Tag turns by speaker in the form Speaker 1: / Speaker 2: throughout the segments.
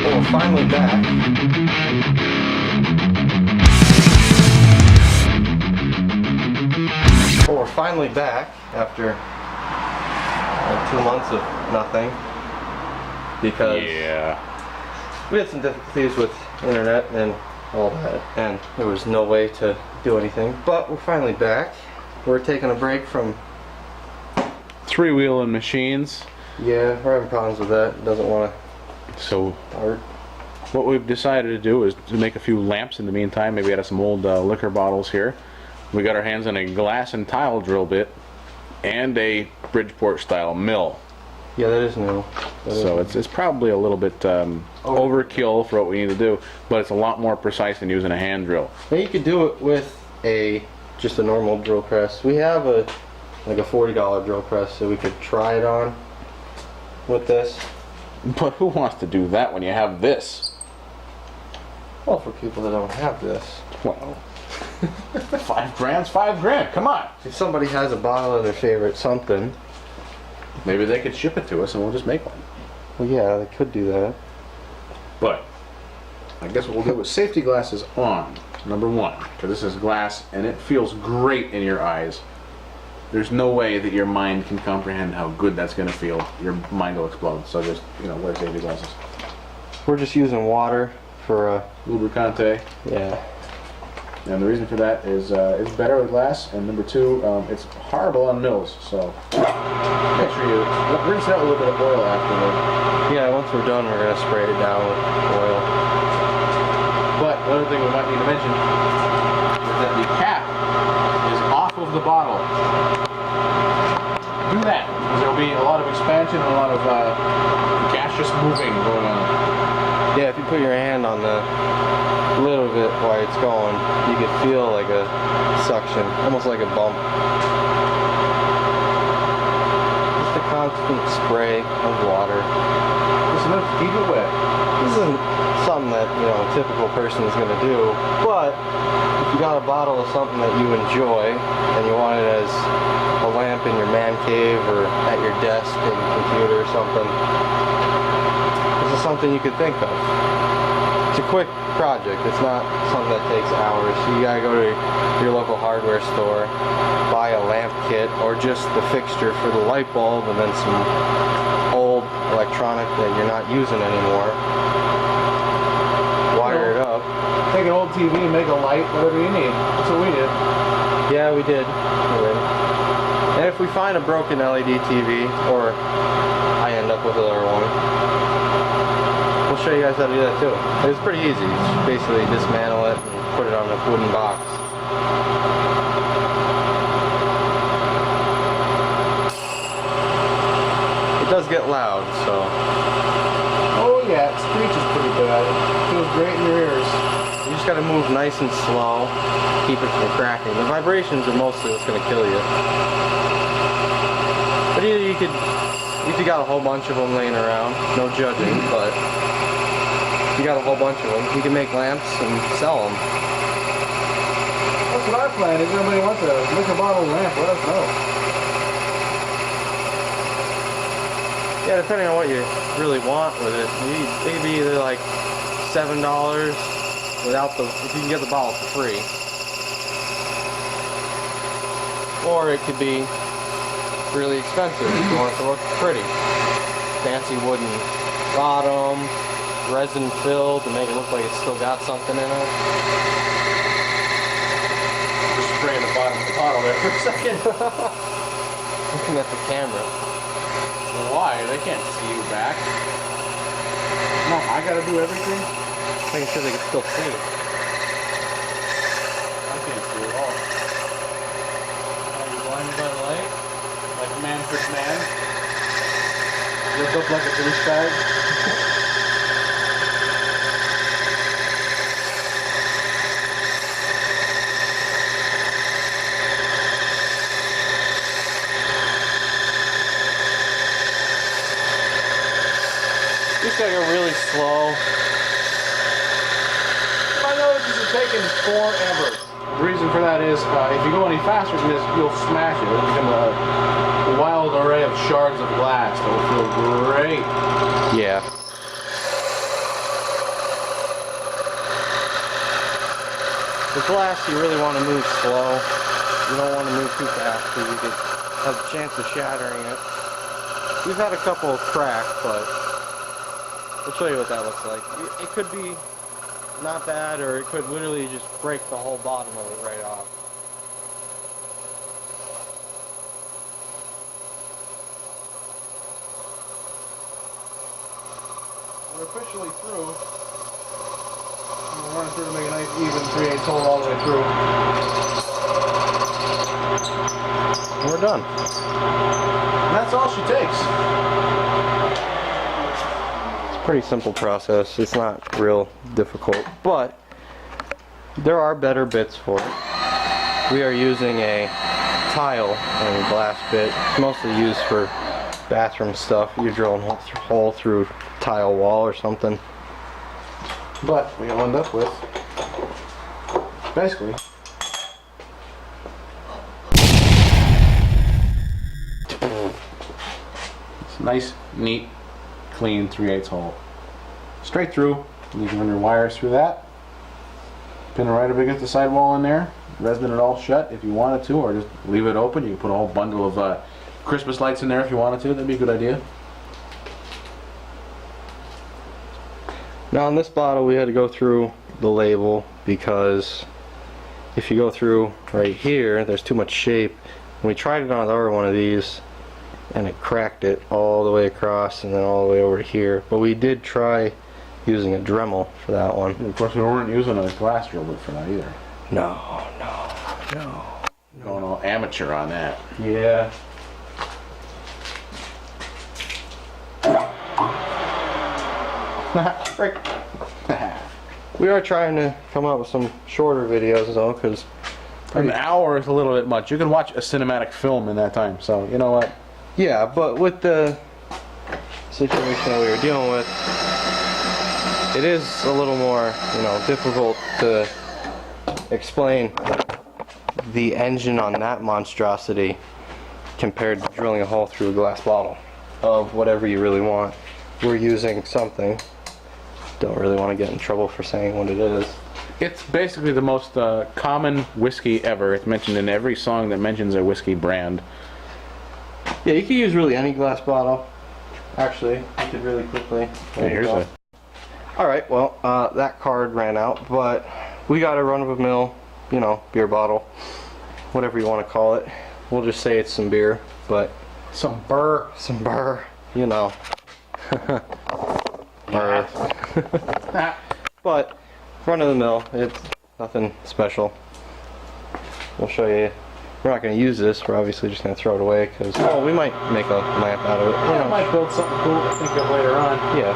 Speaker 1: Well, we're finally back. Well, we're finally back after like 2 months of nothing. Because we had some difficulties with internet and all that, and there was no way to do anything. But we're finally back. We're taking a break from
Speaker 2: three-wheeling machines.
Speaker 1: Yeah, we're having problems with that. It doesn't want to
Speaker 2: So
Speaker 1: start.
Speaker 2: what we've decided to do is to make a few lamps in the meantime. Maybe out of some old liquor bottles here. We got our hands on a glass and tile drill bit and a Bridgeport style mill.
Speaker 1: Yeah, that is new.
Speaker 2: So it's probably a little bit overkill for what we need to do, but it's a lot more precise than using a hand drill.
Speaker 1: Now you could do it with just a normal drill press. We have like a $40 drill press, so we could try it on with this.
Speaker 2: But who wants to do that when you have this?
Speaker 1: Well, for people that don't have this.
Speaker 2: Well, $5 grand's $5 grand. Come on.
Speaker 1: If somebody has a bottle of their favorite something.
Speaker 2: Maybe they could ship it to us and we'll just make one.
Speaker 1: Well, yeah, they could do that.
Speaker 2: But I guess what we'll do is safety glasses on, number one, because this is glass and it feels great in your eyes. There's no way that your mind can comprehend how good that's going to feel. Your mind will explode. So just, wear safety glasses.
Speaker 1: We're just using water for
Speaker 2: Lubricante.
Speaker 1: yeah.
Speaker 2: And the reason for that is it's better with glass, and number two, it's horrible on mills. So make sure you rinse it out with a little bit of oil afterward.
Speaker 1: Yeah, once we're done, we're gonna spray it down with oil.
Speaker 2: But another thing we might need to mention is that the cap is off of the bottle. Do that, because there will be a lot of expansion and a lot of gaseous moving going on.
Speaker 1: Yeah, if you put your hand on the lid of it while it's going, you can feel like a suction, almost like a bump. Just a constant spray of water.
Speaker 2: Just enough to keep it wet.
Speaker 1: This isn't something that, a typical person is going to do, but if you got a bottle of something that you enjoy and you want it as a lamp in your man cave or at your desk in your computer or something, this is something you could think of. It's a quick project. It's not something that takes hours. So you gotta go to your local hardware store, buy a lamp kit, or just the fixture for the light bulb, and then some old electronic that you're not using anymore. Wire it up.
Speaker 2: Take an old TV, make a light, whatever you need. That's what we did.
Speaker 1: Yeah, we did. And if we find a broken LED TV, or I end up with another one, we'll show you guys how to do that too. It's pretty easy. Just basically dismantle it and put it on a wooden box. It does get loud, so.
Speaker 2: Oh yeah, it screeches pretty bad. It feels great in your ears.
Speaker 1: You just gotta move nice and slow, keep it from cracking. The vibrations are mostly what's gonna kill you. But either you could, if you got a whole bunch of them laying around, no judging, but if you got a whole bunch of them, you can make lamps and sell them.
Speaker 2: That's what our plan is. If anybody wants a liquor bottle lamp, let us know.
Speaker 1: Yeah, depending on what you really want with it. It could be either like $7 without if you can get the bottle for free. Or it could be really expensive if you want it to look pretty. Fancy wooden bottom, resin filled to make it look like it's still got something in it.
Speaker 2: Just spraying the bottom of the bottle there for a second.
Speaker 1: Looking at the camera.
Speaker 2: Why? They can't see you back. No, I gotta do everything.
Speaker 1: Making sure they can still see it.
Speaker 2: I can't see at all.
Speaker 1: Are you blinded by the light?
Speaker 2: Like Manfred Mann. Look up like a douchebag.
Speaker 1: You just gotta go really slow.
Speaker 2: I know this is taking forever. The reason for that is if you go any faster than this, you'll smash it. It'll become a wild array of shards of glass that will feel great.
Speaker 1: Yeah. With glass, you really want to move slow. You don't want to move too fast because you could have a chance of shattering it. We've had a couple of cracks, but we'll show you what that looks like. It could be not bad, or it could literally just break the whole bottom of it right off. We're officially through. We're running through to make a nice even 3/8 hole all the way through. We're done.
Speaker 2: And that's all she takes.
Speaker 1: It's a pretty simple process. It's not real difficult, but there are better bits for it. We are using a tile and glass bit. It's mostly used for bathroom stuff. You're drilling a hole through tile wall or something.
Speaker 2: But we end up with basically it's a nice, neat, clean 3/8 hole. Straight through. You can run your wires through that. Pin it right up against the sidewall in there. Resin it all shut if you wanted to, or just leave it open. You can put a whole bundle of Christmas lights in there if you wanted to. That'd be a good idea.
Speaker 1: Now on this bottle we had to go through the label because if you go through right here there's too much shape. And we tried it on another one of these and it cracked it all the way across and then all the way over to here. But we did try using a Dremel for that one.
Speaker 2: And of course we weren't using a glass drill bit for that either.
Speaker 1: No.
Speaker 2: Going all amateur on that.
Speaker 1: Yeah.
Speaker 2: Right.
Speaker 1: We are trying to come up with some shorter videos though, because
Speaker 2: An hour is a little bit much. You can watch a cinematic film in that time, so you know what?
Speaker 1: yeah, but with the situation that we were dealing with, it is a little more, difficult to explain the engine on that monstrosity compared to drilling a hole through a glass bottle of whatever you really want. We're using something. Don't really want to get in trouble for saying what it is.
Speaker 2: It's basically the most common whiskey ever. It's mentioned in every song that mentions a whiskey brand.
Speaker 1: Yeah, you could use really any glass bottle. Actually, you could really quickly.
Speaker 2: Hey, here's a.
Speaker 1: Alright, well, that card ran out, but we got a run-of-the-mill, beer bottle. Whatever you want to call it. We'll just say it's some beer, but...
Speaker 2: Some burr.
Speaker 1: Some burr, Burr. But, run-of-the-mill, it's nothing special. We'll show you. We're not going to use this, we're obviously just going to throw it away, because, we might make a lamp out of it.
Speaker 2: I might build something cool to think of later on.
Speaker 1: Yeah.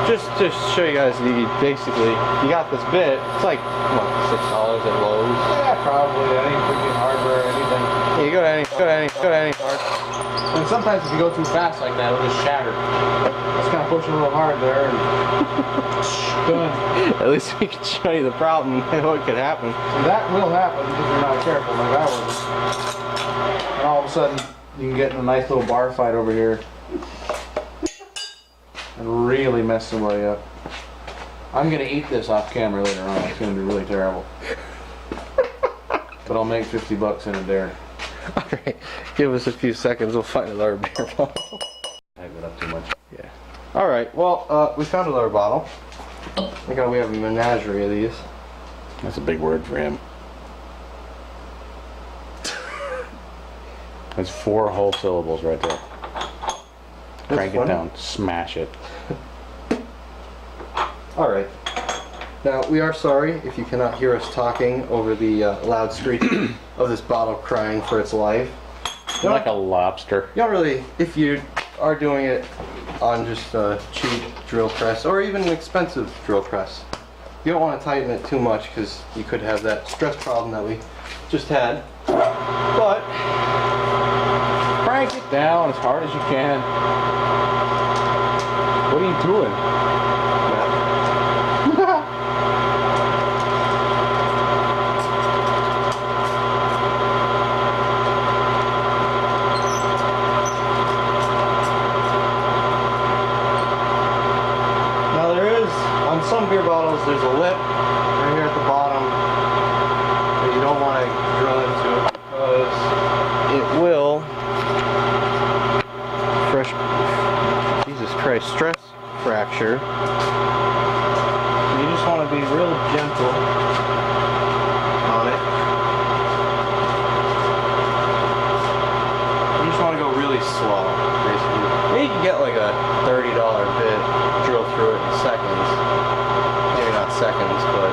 Speaker 1: Just to show you guys, you got this bit. It's like what, $6 at Lowe's.
Speaker 2: Yeah, probably. Any freaking hardware or anything.
Speaker 1: Yeah, you go to any hard.
Speaker 2: And sometimes if you go too fast like that, it'll just shatter. Just kind of push a little hard there and done.
Speaker 1: At least we can show you the problem and what could happen.
Speaker 2: So that will happen if you're not careful like I was. And all of a sudden, you can get in a nice little bar fight over here and really mess somebody up. I'm gonna eat this off camera later on. It's gonna be really terrible. But I'll make $50 in a dare.
Speaker 1: Alright, give us a few seconds, we'll find another beer bottle.
Speaker 2: Hype it up too much.
Speaker 1: Yeah. Alright, well, we found another bottle. We have a menagerie of these.
Speaker 2: That's a big word for him. That's 4 whole syllables right there. Crank it down, smash it.
Speaker 1: Alright. Now, we are sorry if you cannot hear us talking over the loud screeching of this bottle crying for its life.
Speaker 2: Like a lobster.
Speaker 1: You don't really, if you are doing it on just a cheap drill press, or even an expensive drill press, you don't want to tighten it too much because you could have that stress problem that we just had. But,
Speaker 2: Crank it down as hard as you can. What are you doing?
Speaker 1: now there is, on some beer bottles, there's a lip right here at the bottom fracture. You just want to be real gentle on it. You just want to go really slow, basically. You can get like a $30 bit, drill through it in seconds. Maybe not seconds, but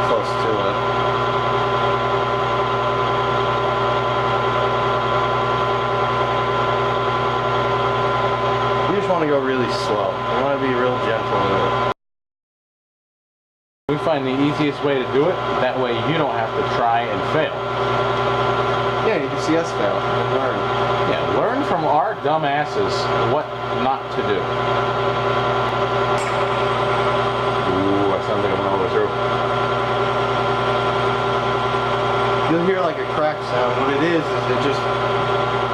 Speaker 1: close to it. You just want to go really slow. You want to be real gentle with it.
Speaker 2: We find the easiest way to do it, that way you don't have to try and fail.
Speaker 1: Yeah, you can see us fail and learn.
Speaker 2: Yeah, learn from our dumb asses what not to do. Ooh, that sounds like I'm gonna overthrow.
Speaker 1: You'll hear like a crack sound. What it is it just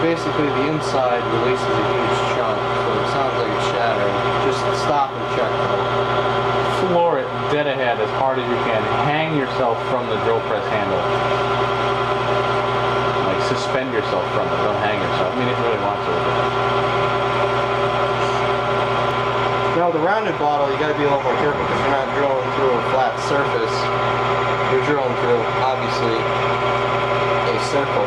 Speaker 1: basically the inside releases a huge chunk, so it sounds like it's shattering. Just stop and check though.
Speaker 2: Floor it dead ahead as hard as you can. Hang yourself from the drill press handle. Like suspend yourself from it. Don't hang yourself. I mean, if you really want to.
Speaker 1: Now the rounded bottle, you got to be a little more careful because you're not drilling through a flat surface. You're drilling through, obviously, a circle.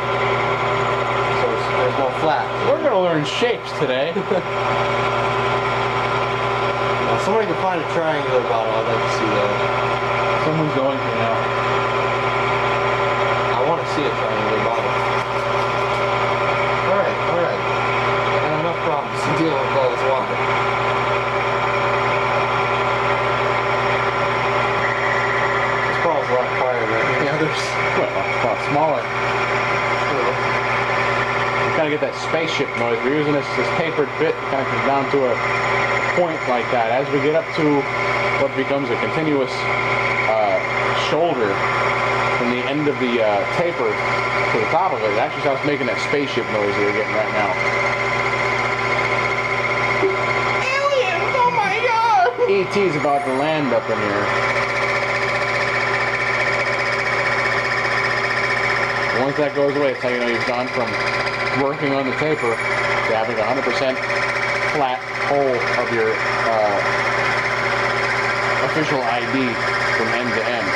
Speaker 1: So there's no flat.
Speaker 2: We're gonna learn shapes today.
Speaker 1: Now, somebody can find a triangular bottle. I'd like to see that.
Speaker 2: Someone's going to now.
Speaker 1: I want to see a triangular bottle. Alright, alright. I got enough problems to deal with all this water. This bottle's a lot quieter than any others.
Speaker 2: Well, a lot smaller. You kind of get that spaceship noise. We're using this tapered bit. It kind of comes down to a point like that. As we get up to what becomes a continuous shoulder from the end of the taper to the top of it, it actually starts making that spaceship noise that we're getting right now. Aliens! Oh my god! E.T.'s about to land up in here. Once that goes away, it's how you know you've gone from working on the taper to having 100% flat whole of your official ID from end to end.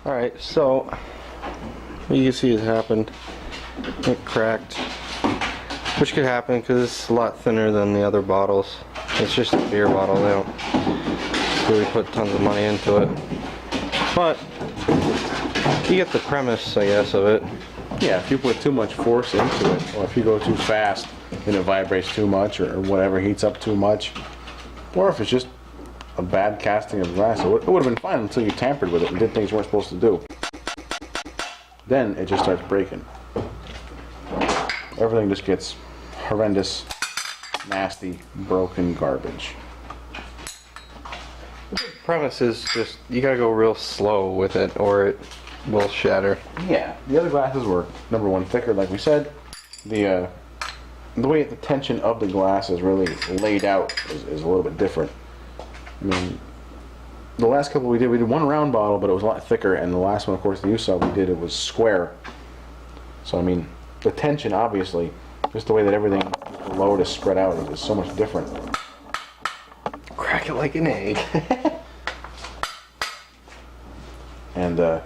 Speaker 1: Alright, so what you can see has happened. It cracked, which could happen because it's a lot thinner than the other bottles. It's just a beer bottle, they don't really put tons of money into it. But you get the premise, I guess, of it.
Speaker 2: Yeah, if you put too much force into it, or if you go too fast and it vibrates too much, or whatever, heats up too much, or if it's just a bad casting of glass, it would have been fine until you tampered with it and did things you weren't supposed to do. Then it just starts breaking. Everything just gets horrendous, nasty, broken garbage.
Speaker 1: The premise is just, you gotta go real slow with it or it will shatter.
Speaker 2: Yeah, the other glasses were, number one, thicker, like we said. The way the tension of the glass is really laid out is a little bit different. I mean, the last couple we did one round bottle, but it was a lot thicker, and the last one, of course, that you saw we did, it was square. So, I mean, the tension, obviously, just the way that everything below it is spread out is so much different.
Speaker 1: Crack it like an egg.
Speaker 2: And,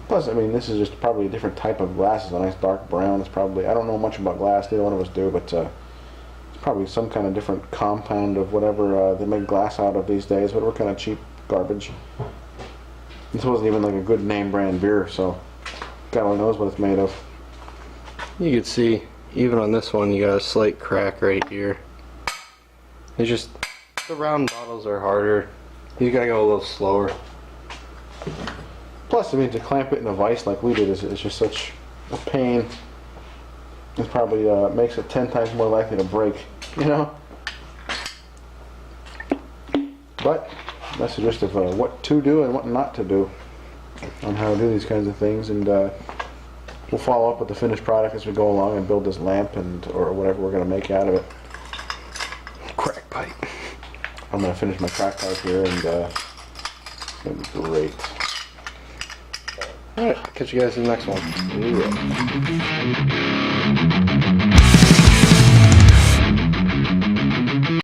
Speaker 2: plus, I mean, this is just probably a different type of glass. It's a nice dark brown. It's probably, I don't know much about glass, neither one of us do, but it's probably some kind of different compound of whatever they make glass out of these days, whatever kind of cheap garbage. This wasn't even like a good name brand beer, so God only knows what it's made of.
Speaker 1: You can see, even on this one, you got a slight crack right here. It's just, the round bottles are harder. You gotta go a little slower.
Speaker 2: Plus, I mean, to clamp it in a vise like we did is just such a pain. It probably makes it 10 times more likely to break, you know? But that's just of what to do and what not to do on how to do these kinds of things. And we'll follow up with the finished product as we go along and build this lamp or whatever we're going to make out of it.
Speaker 1: Crack pipe.
Speaker 2: I'm going to finish my crack pipe here, and it's going to be great.
Speaker 1: Alright, catch you guys in the next one.
Speaker 2: Yeah.